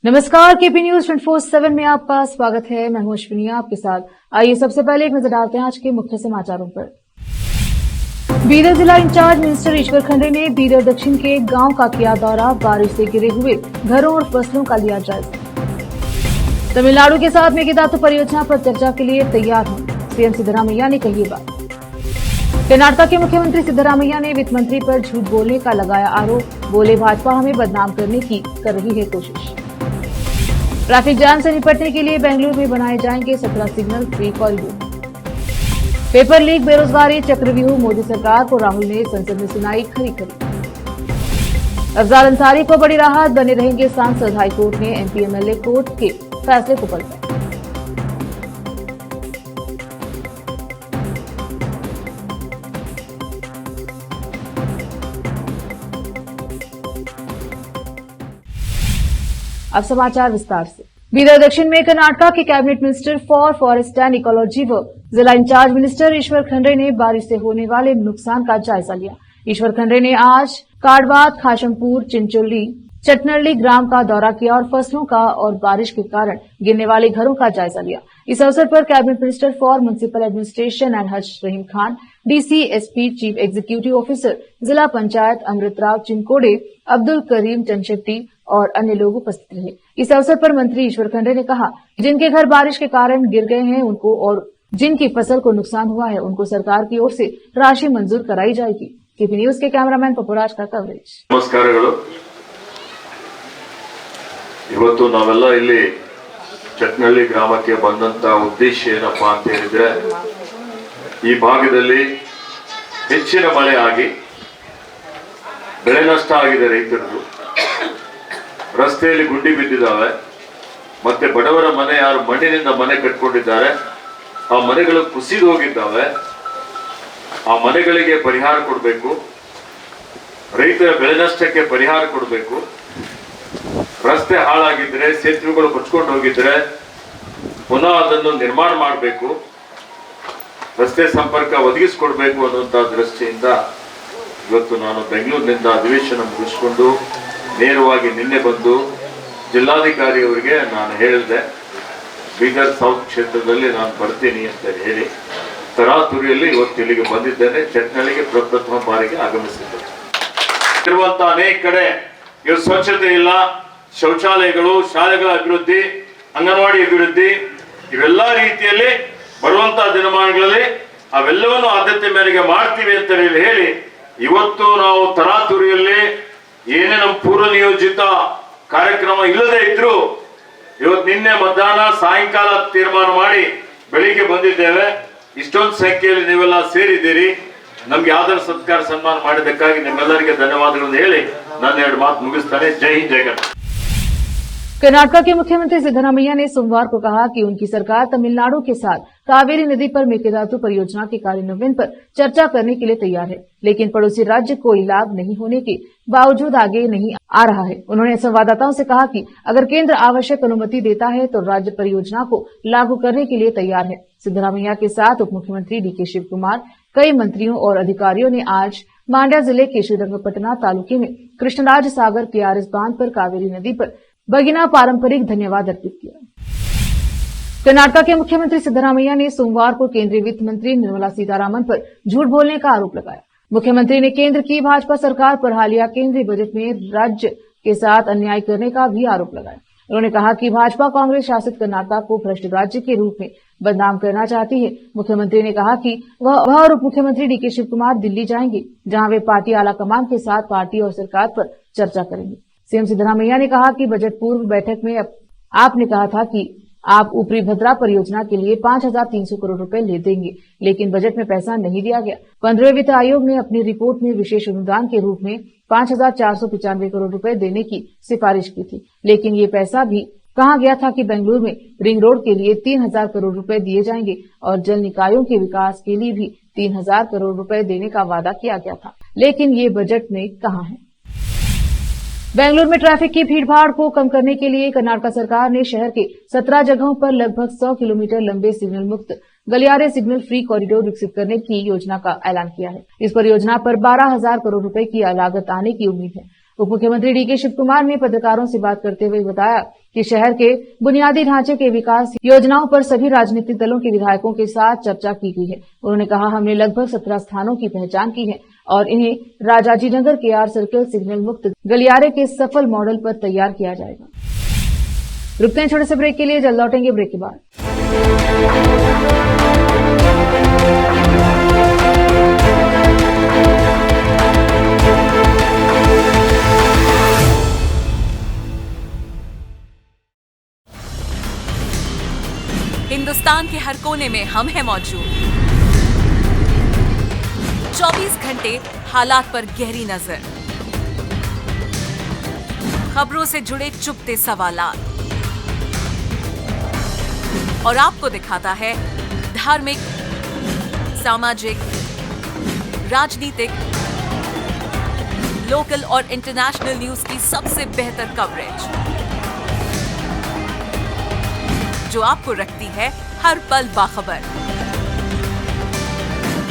नमस्कार, KP news 24/7 में आपका स्वागत है। मैं हूं अश्विनी आपके साथ। आइए सबसे पहले एक नजर डालते हैं आज के मुख्य समाचारों पर। बीदर जिला इंचार्ज मिनिस्टर ईश्वर खंडे ने बीदर दक्षिण के गांव का किया दौरा, बारिश से गिरे हुए घरों और फसलों का लिया जायजा। तमिलनाडु के साथ मेकेदातु परियोजना पर चर्चा के लिए तैयार हूं, सीएम सिद्धरामैया ने कही बात। कर्नाटक के मुख्यमंत्री सिद्धरामैया ने वित्त मंत्री पर झूठ बोलने का लगाया आरोप, बोले भाजपा हमें बदनाम करने की कर रही है कोशिश। ट्रैफिक जाम से निपटने के लिए बेंगलुरु में बनाए जाएंगे 17 signal free corridor. Paper leak, बेरोजगारी चक्रव्यूह, मोदी सरकार को राहुल ने संसद में सुनाई खरी खरी। अफजाल अंसारी को बड़ी राहत, बने रहेंगे सांसद। हाईकोर्ट ने एमपी एमएलए कोर्ट के फैसले को पलटा। अब समाचार विस्तार से। बीदर दक्षिण में कर्नाटक के cabinet minister for forest and ecology व जिला इंचार्ज मिनिस्टर ईश्वर खंडे ने बारिश से होने वाले नुकसान का जायजा लिया। ईश्वर खंडे ने आज काडवात, खाशमपुर, चिंचोली, चटनरली ग्राम का दौरा किया और फसलों का और बारिश के कारण गिरने वाले घरों का जायजा लिया। इस अवसर पर cabinet minister for municipal administration and haj Rahim Khan, DC, SP, chief executive officer, जिला पंचायत अमृतराव चिनकोडे, अब्दुल करीम चंदशेट्टी और अन्य लोग उपस्थित रहे। इस अवसर पर मंत्री ईश्वर खंडे ने कहा, जिनके घर बारिश के कारण गिर गए हैं उनको और जिनकी फसल को नुकसान हुआ है उनको सरकार की ओर से राशि मंजूर कराई जाएगी। केपी न्यूज के कैमरामैन पपुराज का कवरेज। ನಮಸ್ಕಾರಗಳು। ಇವತ್ತು ನಾವೆಲ್ಲ ಇಲ್ಲಿ ಚಟ್ನಳ್ಳಿ ಗ್ರಾಮಕ್ಕೆ ಬಂದಂತ ಉದ್ದೇಶ ಏನಪ್ಪಾ ಅಂತ ಹೇಳಿದ್ರೆ, ಈ ಭಾಗದಲ್ಲಿ ಹೆಚ್ಚಿನ ಮಳೆ ಆಗಿ ಬೆಳೆ ನಷ್ಟ ಆಗಿದೆ, ರೈತರದು ರಸ್ತೆಯಲ್ಲಿ ಗುಂಡಿ ಬಿದ್ದಿದ್ದಾವೆ, ಮತ್ತೆ ಬಡವರ ಮನೆ ಯಾರು ಮಣ್ಣಿನಿಂದ ಮನೆ ಕಟ್ಕೊಂಡಿದ್ದಾರೆ ಆ ಮನೆಗಳು ಕುಸಿದು ಹೋಗಿದ್ದಾವೆ, ಆ ಮನೆಗಳಿಗೆ ಪರಿಹಾರ ಕೊಡಬೇಕು, ರೈತರ ಬೆಳೆ ನಷ್ಟಕ್ಕೆ ಪರಿಹಾರ ಕೊಡಬೇಕು, ರಸ್ತೆ ಹಾಳಾಗಿದ್ರೆ ಸೇತುವೆಗಳು ಕೊಚ್ಕೊಂಡು ಹೋಗಿದ್ರೆ ಪುನಃ ಅದನ್ನು ನಿರ್ಮಾಣ ಮಾಡಬೇಕು, ರಸ್ತೆ ಸಂಪರ್ಕ ಒದಗಿಸಿಕೊಡ್ಬೇಕು ಅನ್ನುವಂತ ದೃಷ್ಟಿಯಿಂದ ಇವತ್ತು ನಾನು ಬೆಂಗಳೂರಿನಿಂದ ಅಧಿವೇಶನ ಮುಗಿಸಿಕೊಂಡು ನೇರವಾಗಿ ನಿನ್ನೆ ಬಂದು ಜಿಲ್ಲಾಧಿಕಾರಿ ಅವರಿಗೆ ನಾನು ಹೇಳಿದೆ, ಬೀದರ್ ಸೌತ್ ಕ್ಷೇತ್ರದಲ್ಲಿ ನಾನು ಬರ್ತೀನಿ ಅಂತ ಹೇಳಿ ತರಾತುರಿಯಲ್ಲಿ ಇವತ್ತು ಇಲ್ಲಿಗೆ ಬಂದಿದ್ದೇನೆ. ಚಟ್ನಳ್ಳಿಗೆ ಪ್ರಪ್ರಥಮ ಬಾರಿಗೆ ಆಗಮಿಸಿದ್ದೇನೆ. ಇರುವಂತಹ ಅನೇಕ ಕಡೆ ಇವು ಸ್ವಚ್ಛತೆ ಇಲ್ಲ, ಶೌಚಾಲಯಗಳು, ಶಾಲೆಗಳ ಅಭಿವೃದ್ಧಿ, ಅಂಗನವಾಡಿ ಅಭಿವೃದ್ಧಿ, ಇವೆಲ್ಲ ರೀತಿಯಲ್ಲಿ ಬರುವಂತಹ ದಿನಮಾನಗಳಲ್ಲಿ ಅವೆಲ್ಲವನ್ನು ಆದ್ಯತೆ ಮೇರೆಗೆ ಮಾಡ್ತೀವಿ ಅಂತ ಹೇಳಿ ಇವತ್ತು ನಾವು ತರಾತುರಿಯಲ್ಲಿ ಏನೇ ನಮ್ಮ ಪೂರ್ವ ನಿಯೋಜಿತ ಕಾರ್ಯಕ್ರಮ ಇಲ್ಲದೆ ಇದ್ರು ಇವತ್ತು ನಿನ್ನೆ ಮಧ್ಯಾಹ್ನ ಸಾಯಂಕಾಲ ತೀರ್ಮಾನ ಮಾಡಿ ಬೆಳಿಗ್ಗೆ ಬಂದಿದ್ದೇವೆ. ಇಷ್ಟೊಂದು ಸಂಖ್ಯೆಯಲ್ಲಿ ನೀವೆಲ್ಲ ಸೇರಿದ್ದೀರಿ. ನಮ್ಗೆ ಆದರ ಸತ್ಕಾರ ಸನ್ಮಾನ ಮಾಡಿದ್ದಕ್ಕಾಗಿ ನಿಮ್ಮೆಲ್ಲರಿಗೆ ಧನ್ಯವಾದಗಳನ್ನು ಹೇಳಿ ನನ್ನ ಎರಡು ಮಾತು ಮುಗಿಸ್ತಾನೆ. ಜೈ ಹಿಂದ್, ಜೈ ಕರ್ನಾಟಕ। कर्नाटक के मुख्यमंत्री सिद्धरामैया ने सोमवार को कहा कि उनकी सरकार तमिलनाडु के साथ कावेरी नदी पर मेकेदातु परियोजना के कार्यान्वयन पर चर्चा करने के लिए तैयार है, लेकिन पड़ोसी राज्य कोई लाभ नहीं होने के बावजूद आगे नहीं आ रहा है। उन्होंने संवाददाताओं से कहा कि अगर केंद्र आवश्यक अनुमति देता है तो राज्य परियोजना को लागू करने के लिए तैयार है। सिद्धरामैया के साथ उप मुख्यमंत्री डीके शिव कुमार, कई मंत्रियों और अधिकारियों ने आज मांड्या जिले के श्रीरंगपटना तालुके में कृष्णराज सागर केआरएस बांध पर कावेरी नदी पर बगिना पारंपरिक धन्यवाद अर्पित किया। कर्नाटक के मुख्यमंत्री सिद्धरामैया ने सोमवार को केंद्रीय वित्त मंत्री निर्मला सीतारामन पर झूठ बोलने का आरोप लगाया। मुख्यमंत्री ने केंद्र की भाजपा सरकार पर हालिया केंद्रीय बजट में राज्य के साथ अन्याय करने का भी आरोप लगाया। उन्होंने कहा कि भाजपा कांग्रेस शासित कर्नाटक को भ्रष्ट राज्य के रूप में बदनाम करना चाहती है। मुख्यमंत्री ने कहा कि वह और उप मुख्यमंत्री डीके शिव कुमार दिल्ली जाएंगे, जहां वे पार्टी आला कमान के साथ पार्टी और सरकार पर चर्चा करेंगे। सीएम सिद्धरामैया ने कहा कि बजट पूर्व बैठक में आपने कहा था कि आप ऊपरी भद्रा परियोजना के लिए 5,300 करोड़ रुपए ले देंगे, लेकिन बजट में पैसा नहीं दिया गया। 15वें वित्त आयोग ने अपनी रिपोर्ट में विशेष अनुदान के रूप में 5,495 करोड़ रुपए देने की सिफारिश की थी, लेकिन ये पैसा भी कहा गया था कि बेंगलुरु में रिंग रोड के लिए 3,000 करोड़ रुपए दिए जाएंगे और जल निकायों के विकास के लिए भी 3,000 करोड़ रुपए देने का वादा किया गया था, लेकिन ये बजट में कहां है। बेंगलुरु में ट्रैफिक की भीड़भाड़ को कम करने के लिए कर्नाटक सरकार ने शहर के 17 जगहों पर लगभग 100 किलोमीटर लंबे सिग्नल मुक्त गलियारे सिग्नल फ्री कॉरिडोर विकसित करने की योजना का ऐलान किया है। इस परियोजना पर 12,000 करोड़ रुपए की लागत आने की उम्मीद है। उप मुख्यमंत्री डीके शिव कुमार ने पत्रकारों से बात करते हुए बताया कि शहर के बुनियादी ढांचे के विकास योजनाओं पर सभी राजनीतिक दलों के विधायकों के साथ चर्चा की गई है। उन्होंने कहा, हमने लगभग 17 स्थानों की पहचान की है और इन्हें राजाजीनगर के आर सर्कल सिग्नल मुक्त गलियारे के सफल मॉडल पर तैयार किया जाएगा। रुकते हैं छोटे से ब्रेक के लिए, जल्द लौटेंगे ब्रेक के बाद। हिंदुस्तान के हर कोने में हम हैं मौजूद। 24 घंटे हालात पर गहरी नजर, खबरों से जुड़े चुपते सवालात और आपको दिखाता है धार्मिक, सामाजिक, राजनीतिक, लोकल और इंटरनेशनल न्यूज की सबसे बेहतर कवरेज, जो आपको रखती है हर पल बाखबर।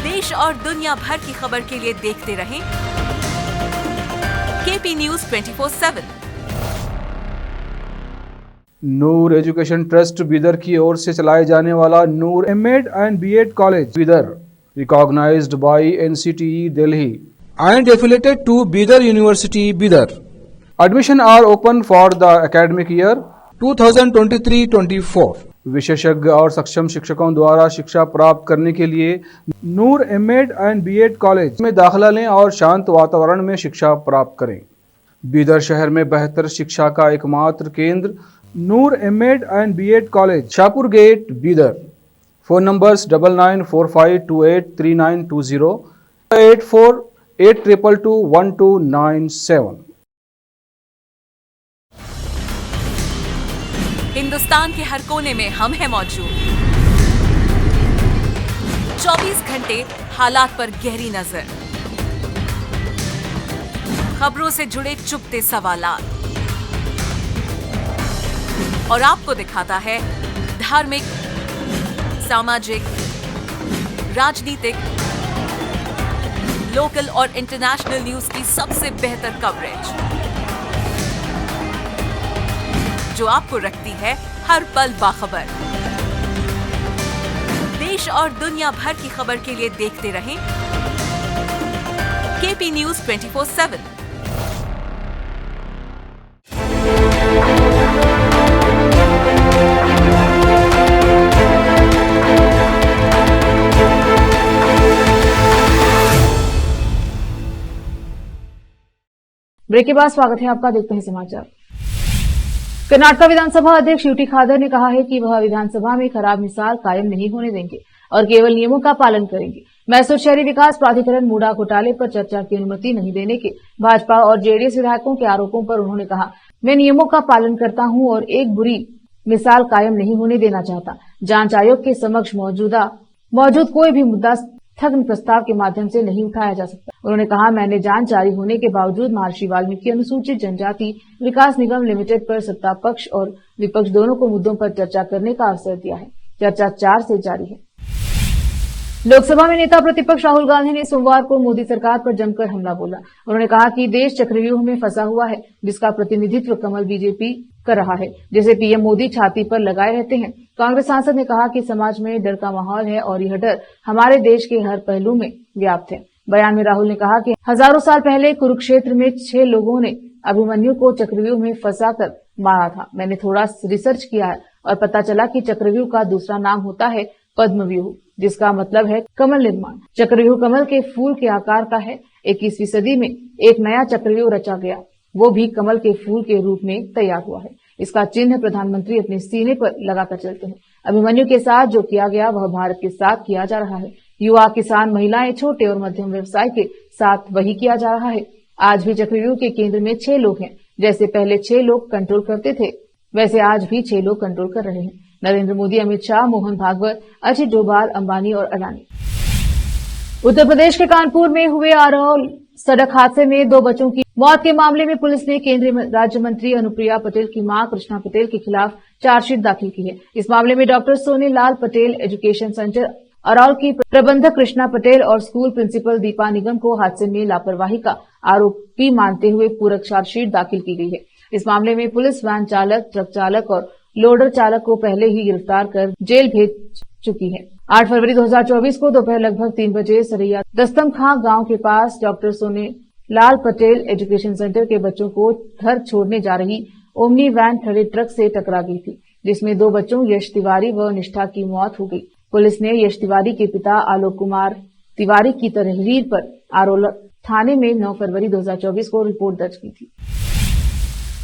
देश और दुनिया भर की खबर के लिए देखते रहें KP news 24/7। Noor education trust Bidar की ओर से चलाए जाने वाला Noor MEd and BEd college Bidar, recognised by NCTE Delhi and affiliated to Bidar University, Bidar. Admission are open for the academic year 2023-24. विशेषज्ञ और सक्षम शिक्षकों द्वारा शिक्षा प्राप्त करने के लिए नूर एमएड एंड बीएड कॉलेज में दाखिला लें और शांत वातावरण में शिक्षा प्राप्त करें। बीदर शहर में बेहतर शिक्षा का एकमात्र केंद्र Noor MEd and BEd college, Shahpur gate, Bidar. Phone numbers 9945283920, 8482221297। Hindustan के हर कोने में हम हैं मौजूद। 24 घंटे हालात पर गहरी नजर, खबरों से जुड़े चुपते सवालात और आपको दिखाता है धार्मिक, सामाजिक, राजनीतिक, लोकल और इंटरनेशनल न्यूज की सबसे बेहतर कवरेज, जो आपको रखती है हर पल बाखबर। देश और दुनिया भर की खबर के लिए देखते रहें केपी न्यूज 24/7। ब्रेक के बाद स्वागत है आपका, देखते हैं समाचार। कर्नाटक विधानसभा अध्यक्ष यूटी खादर ने कहा है कि वह विधानसभा में खराब मिसाल कायम नहीं होने देंगे और केवल नियमों का पालन करेंगे। मैसूर शहरी विकास प्राधिकरण मूडा घोटाले पर चर्चा की अनुमति नहीं देने के भाजपा और जेडीएस विधायकों के आरोपों पर उन्होंने कहा, मैं नियमों का पालन करता हूं और एक बुरी मिसाल कायम नहीं होने देना चाहता। जांच आयोग के समक्ष मौजूद कोई भी मुद्दा स्थगन प्रस्ताव के माध्यम से नहीं उठाया जा सकता। उन्होंने कहा, मैंने जांच जारी होने के बावजूद महर्षि वाल्मीकि अनुसूचित जनजाति विकास निगम लिमिटेड पर सत्ता पक्ष और विपक्ष दोनों को मुद्दों पर चर्चा करने का अवसर दिया है। चर्चा 4 से जारी है। लोकसभा में नेता प्रतिपक्ष राहुल गांधी ने सोमवार को मोदी सरकार पर जमकर हमला बोला। उन्होंने कहा कि देश चक्रव्यूह में फंसा हुआ है, जिसका प्रतिनिधित्व कमल बीजेपी कर रहा है, जिसे पीएम मोदी छाती पर लगाए रहते हैं। कांग्रेस सांसद ने कहा कि समाज में डर का माहौल है और यह डर हमारे देश के हर पहलू में व्याप्त है। बयान में राहुल ने कहा कि हजारों साल पहले कुरुक्षेत्र में 6 लोगों ने अभिमन्यु को चक्रव्यूह में फंसाकर मारा था। मैंने थोड़ा रिसर्च किया है और पता चला कि चक्रव्यूह का दूसरा नाम होता है पद्मव्यूह, जिसका मतलब है कमल निर्माण। चक्रव्यूह कमल के फूल के आकार का है। 21वीं सदी में एक नया चक्रव्यूह रचा गया, वो भी कमल के फूल के रूप में तैयार हुआ है। इसका चिन्ह प्रधानमंत्री अपने सीने पर लगाकर चलते हैं। अभिमन्यु के साथ जो किया गया वह भारत के साथ किया जा रहा है। युवा, किसान, महिलाएं, छोटे और मध्यम व्यवसाय के साथ वही किया जा रहा है। आज भी चक्रव्यूह के केंद्र में 6 लोग हैं। जैसे पहले 6 लोग कंट्रोल करते थे, वैसे आज भी 6 लोग कंट्रोल कर रहे हैं। नरेंद्र मोदी, अमित शाह, मोहन भागवत, अजित डोभाल, अंबानी और अडानी। उत्तर प्रदेश के कानपुर में हुए आरोल सड़क हादसे में 2 बच्चों की मौत के मामले में पुलिस ने केंद्रीय राज्य मंत्री अनुप्रिया पटेल की मां कृष्णा पटेल के खिलाफ चार्जशीट दाखिल की है। इस मामले में डॉक्टर सोने लाल पटेल एजुकेशन सेंटर अरौल की प्रबंधक कृष्णा पटेल और स्कूल प्रिंसिपल दीपा निगम को हादसे में लापरवाही का आरोपी मानते हुए पूरक चार्जशीट दाखिल की गई है। इस मामले में पुलिस वैन चालक, ट्रक चालक और लोडर चालक को पहले ही गिरफ्तार कर जेल भेज चुकी है। 8 फरवरी 2024 को दोपहर लगभग 3 बजे सरैया दस्तम खां गांव के पास डॉक्टर सोने लाल पटेल एजुकेशन सेंटर के बच्चों को घर छोड़ने जा रही ओमनी वैन खड़े ट्रक से टकरा गई थी, जिसमें 2 बच्चों यश तिवारी व निष्ठा की मौत हो गई। पुलिस ने यश तिवारी के पिता आलोक कुमार तिवारी की तहरीर पर आरोल थाने में 9 फरवरी 2024 को रिपोर्ट दर्ज की थी।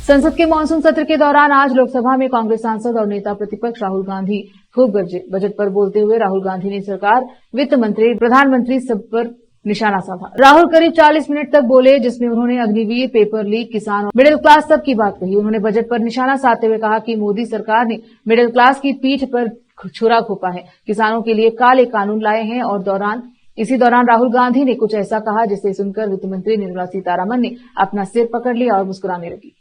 संसद के मानसून सत्र के दौरान आज लोकसभा में कांग्रेस सांसद और नेता प्रतिपक्ष राहुल गांधी खूब गरजे। बजट पर बोलते हुए राहुल गांधी ने सरकार, वित्त मंत्री, प्रधानमंत्री सब पर निशाना साधा। राहुल करीब 40 मिनट तक बोले, जिसमें उन्होंने अग्निवीर, पेपर लीक, किसान और मिडिल क्लास तक की बात कही। उन्होंने बजट पर निशाना साधते हुए कहा कि मोदी सरकार ने मिडिल क्लास की पीठ पर छुरा घोंपा है, किसानों के लिए काले कानून लाए हैं। और इसी दौरान राहुल गांधी ने कुछ ऐसा कहा जिसे सुनकर वित्त मंत्री निर्मला सीतारमण ने अपना सिर पकड़ लिया और मुस्कुराने लगी।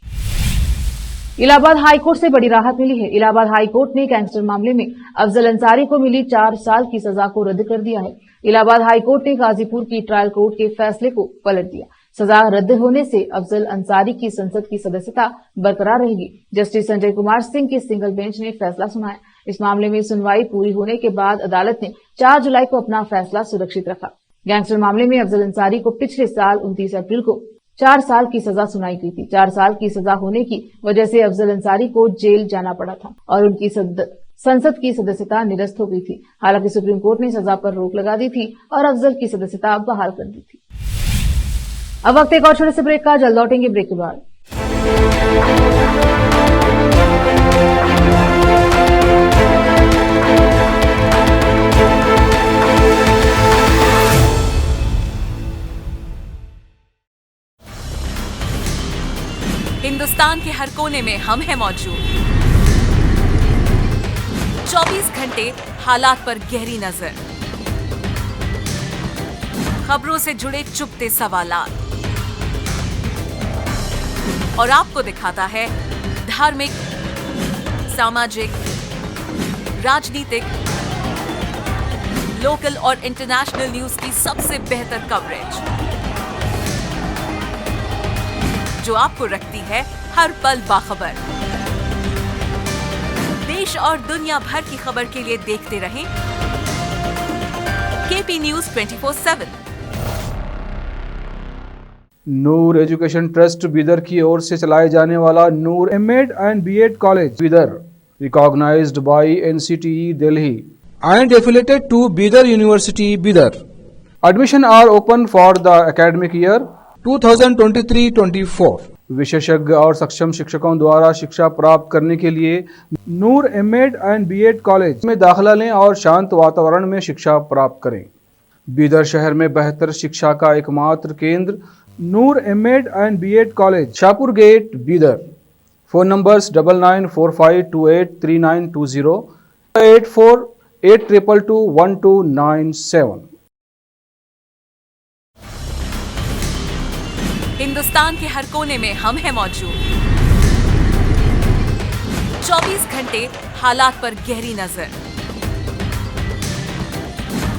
इलाहाबाद हाईकोर्ट से बड़ी राहत मिली है। इलाहाबाद हाईकोर्ट ने गैंगस्टर मामले में अफजल अंसारी को मिली 4 साल की सजा को रद्द कर दिया है। इलाहाबाद हाईकोर्ट ने गाजीपुर की ट्रायल कोर्ट के फैसले को पलट दिया। सजा रद्द होने से अफजल अंसारी की संसद की सदस्यता बरकरार रहेगी। जस्टिस संजय कुमार सिंह की सिंगल बेंच ने फैसला सुनाया। इस मामले में सुनवाई पूरी होने के बाद अदालत ने 4 जुलाई को अपना फैसला सुरक्षित रखा। गैंगस्टर मामले में अफजल अंसारी को पिछले साल 29 अप्रैल को 4 साल की सजा सुनाई गई थी। 4 साल की सजा होने की वजह से अफजल अंसारी को जेल जाना पड़ा था और उनकी संसद की सदस्यता निरस्त हो गई थी। हालांकि सुप्रीम कोर्ट ने सजा पर रोक लगा दी थी और अफजल की सदस्यता बहाल कर दी थी। अब वक्त एक और छोटे से ब्रेक का, जल्द लौटेंगे ब्रेक के बाद। हिंदुस्तान के हर कोने में हम हैं मौजूद। 24 घंटे हालात पर गहरी नजर, खबरों से जुड़े चुपते सवालात और आपको दिखाता है धार्मिक, सामाजिक, राजनीतिक, लोकल और इंटरनेशनल न्यूज की सबसे बेहतर कवरेज, जो आपको रखती है हर पल बाखबर। देश और दुनिया भर की खबर के लिए देखते रहें KP news 24/7। Noor education trust Bidar की ओर से चलाए जाने वाला Noor MEd and BEd college Bidar, recognised by NCTE Delhi and affiliated to Bidar University, Bidar. Admission are open for the academic year 2023-24. विशेषज्ञ और सक्षम शिक्षकों द्वारा शिक्षा प्राप्त करने के लिए नूर एमएड एंड बीएड कॉलेज में दाखिला लें और शांत वातावरण में शिक्षा प्राप्त करें। बीदर शहर में बेहतर शिक्षा का एकमात्र केंद्र Noor MEd and BEd college, Shahpur gate, Bidar. Phone numbers 9945283920, 8482221297। Hindustan के हर कोने में हम हैं मौजूद। 24 घंटे हालात पर गहरी नजर,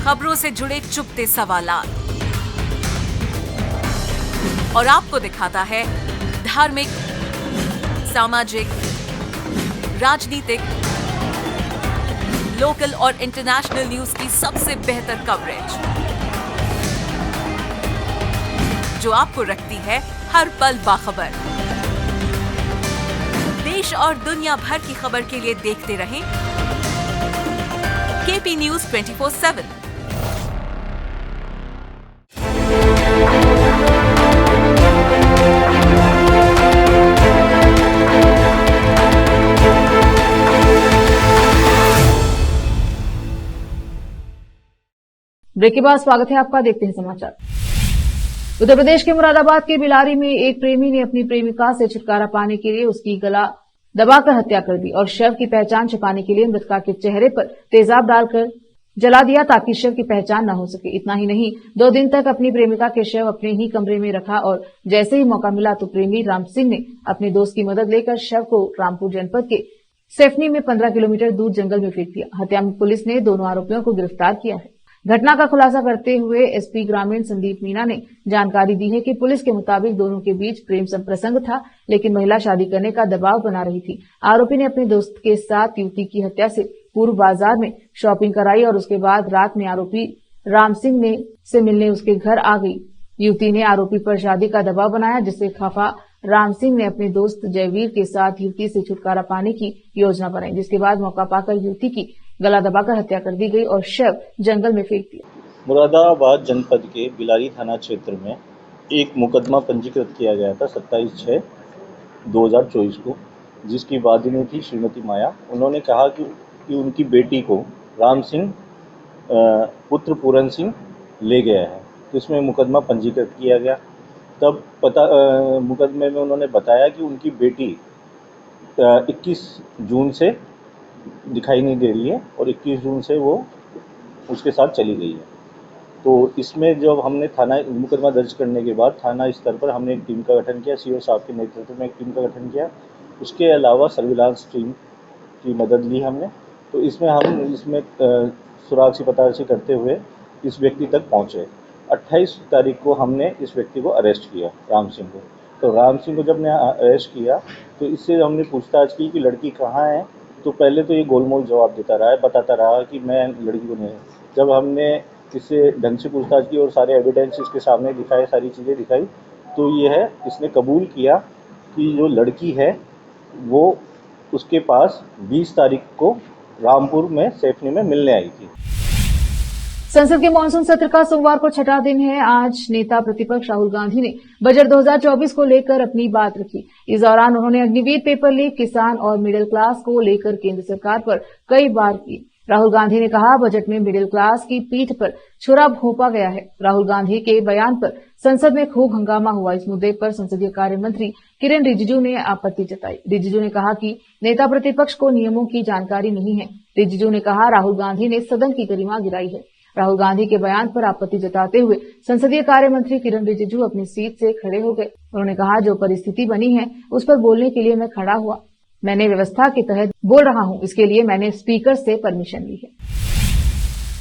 खबरों से जुड़े चुपते सवालात और आपको दिखाता है धार्मिक, सामाजिक, राजनीतिक, लोकल और इंटरनेशनल न्यूज की सबसे बेहतर कवरेज, जो आपको रखती है हर पल बाखबर। देश और दुनिया भर की खबर के लिए देखते रहें केपी न्यूज 24/7। ब्रेक के बाद स्वागत है आपका, देखते हैं समाचार। उत्तर प्रदेश के मुरादाबाद के बिलारी में एक प्रेमी ने अपनी प्रेमिका से छुटकारा पाने के लिए उसकी गला दबाकर हत्या कर दी और शव की पहचान छिपाने के लिए मृतका के चेहरे पर तेजाब डालकर जला दिया ताकि शव की पहचान न हो सके। इतना ही नहीं, 2 दिन तक अपनी प्रेमिका के शव अपने ही कमरे में रखा और जैसे ही मौका मिला तो प्रेमी राम सिंह ने अपने दोस्त की मदद लेकर शव को रामपुर जनपद के सेफनी में 15 किलोमीटर दूर जंगल में फेंक दिया। हत्या में पुलिस ने दोनों आरोपियों को गिरफ्तार किया है। घटना का खुलासा करते हुए एसपी ग्रामीण संदीप मीणा ने जानकारी दी है कि पुलिस के मुताबिक दोनों के बीच प्रेम संप्रसंग था, लेकिन महिला शादी करने का दबाव बना रही थी। आरोपी ने अपने दोस्त के साथ युवती की हत्या से पूर्व बाजार में शॉपिंग कराई और उसके बाद रात में आरोपी राम सिंह से मिलने उसके घर आ गई। युवती ने आरोपी पर शादी का दबाव बनाया, जिससे खफा राम सिंह ने अपने दोस्त जयवीर के साथ युवती से छुटकारा पाने की योजना बनाई, जिसके बाद मौका पाकर युवती की गला दबाकर हत्या कर दी गई और शव जंगल में फेंक दिया। मुरादाबाद जनपद के बिलारी थाना क्षेत्र में एक मुकदमा पंजीकृत किया गया था 27/6/2024 को, जिसकी वादिनी थी श्रीमती माया। उन्होंने कहा कि उनकी बेटी को राम सिंह पुत्र पूरन सिंह ले गया है, तो इसमें मुकदमा पंजीकृत किया गया। तब मुकदमे में उन्होंने बताया कि उनकी बेटी 21 जून से दिखाई नहीं दे रही है और 21 जून से वो उसके साथ चली गई है। तो इसमें जब हमने मुकदमा दर्ज करने के बाद थाना स्तर पर हमने एक टीम का गठन किया, सीओ साहब के नेतृत्व में एक टीम का गठन किया। उसके अलावा सर्विलांस टीम की मदद ली हमने। तो इसमें सुराग सी पताशी करते हुए इस व्यक्ति तक पहुँचे। 28 तारीख को हमने इस व्यक्ति को अरेस्ट किया, राम सिंह को। तो राम सिंह को जब हमने अरेस्ट किया तो इससे हमने पूछताछ की कि लड़की कहाँ है। तो पहले तो ये गोलमोल जवाब बताता रहा कि मैं लड़की को नहीं। जब हमने इससे ढंग से पूछताछ की और सारे एविडेंस इसके सामने दिखाए, सारी चीज़ें दिखाई, तो ये है इसने कबूल किया कि जो लड़की है वो उसके पास 20 तारीख को रामपुर में सेफनी में मिलने आई थी। संसद के मानसून सत्र का सोमवार को छठा दिन है। आज नेता प्रतिपक्ष राहुल गांधी ने बजट 2024 को लेकर अपनी बात रखी। इस दौरान उन्होंने अग्निवीर पेपर लीक, किसान और मिडिल क्लास को लेकर केंद्र सरकार पर कई बार की। राहुल गांधी ने कहा, बजट में मिडिल क्लास की पीठ पर छुरा घोंपा गया है। राहुल गांधी के बयान पर संसद में खूब हंगामा हुआ। इस मुद्दे पर संसदीय कार्य मंत्री किरेन रिजिजू ने आपत्ति जताई। रिजिजू ने कहा कि नेता प्रतिपक्ष को नियमों की जानकारी नहीं है। रिजिजू ने कहा, राहुल गांधी ने सदन की गरिमा गिराई है। राहुल गांधी के बयान पर आपत्ति जताते हुए संसदीय कार्य मंत्री किरेन रिजिजू अपनी सीट से खड़े हो गए। उन्होंने कहा, जो परिस्थिति बनी है उस पर बोलने के लिए मैं खड़ा हुआ। मैंने व्यवस्था के तहत बोल रहा हूं, इसके लिए मैंने स्पीकर से परमिशन ली है।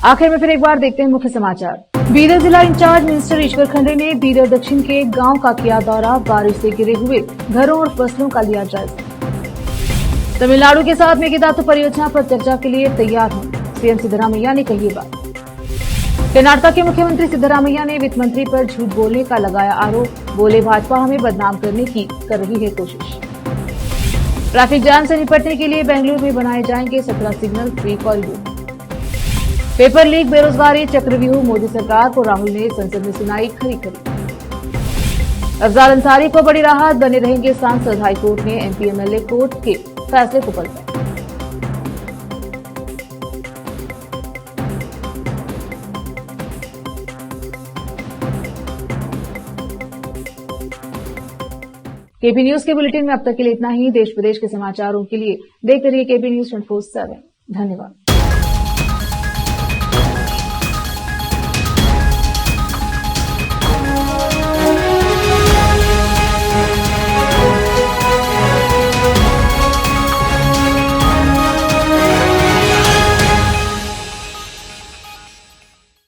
आखिर में फिर एक बार देखते हैं मुख्य समाचार। बीदर जिला इंचार्ज मिनिस्टर ईश्वर खंडे ने बीदर दक्षिण के गांव का किया दौरा। बारिश से गिरे हुए घरों और फसलों का लिया जायजा। तमिलनाडु के साथ मेकेदातु परियोजना पर चर्चा के लिए तैयार हूं, सीएम सिद्धरामैया ने कही बात। कर्नाटक के मुख्यमंत्री सिद्धरामैया ने वित्त मंत्री पर झूठ बोलने का लगाया आरोप। बोले, भाजपा हमें बदनाम करने की कर रही है कोशिश। ट्रैफिक जाम से निपटने के लिए बेंगलुरु में बनाए जाएंगे 17 signal free corridor. Paper leak, बेरोजगारी चक्रव्यूह, मोदी सरकार को राहुल ने संसद में सुनाई खरी खरी। अफजाल अंसारी को बड़ी राहत, बने रहेंगे सांसद। हाईकोर्ट ने एमपी एमएलए कोर्ट के फैसले को पलटा। केपी न्यूज के बुलेटिन में अब तक के लिए इतना ही। देश प्रदेश के समाचारों के लिए देखते रहिए केपी न्यूज 24/7। धन्यवाद।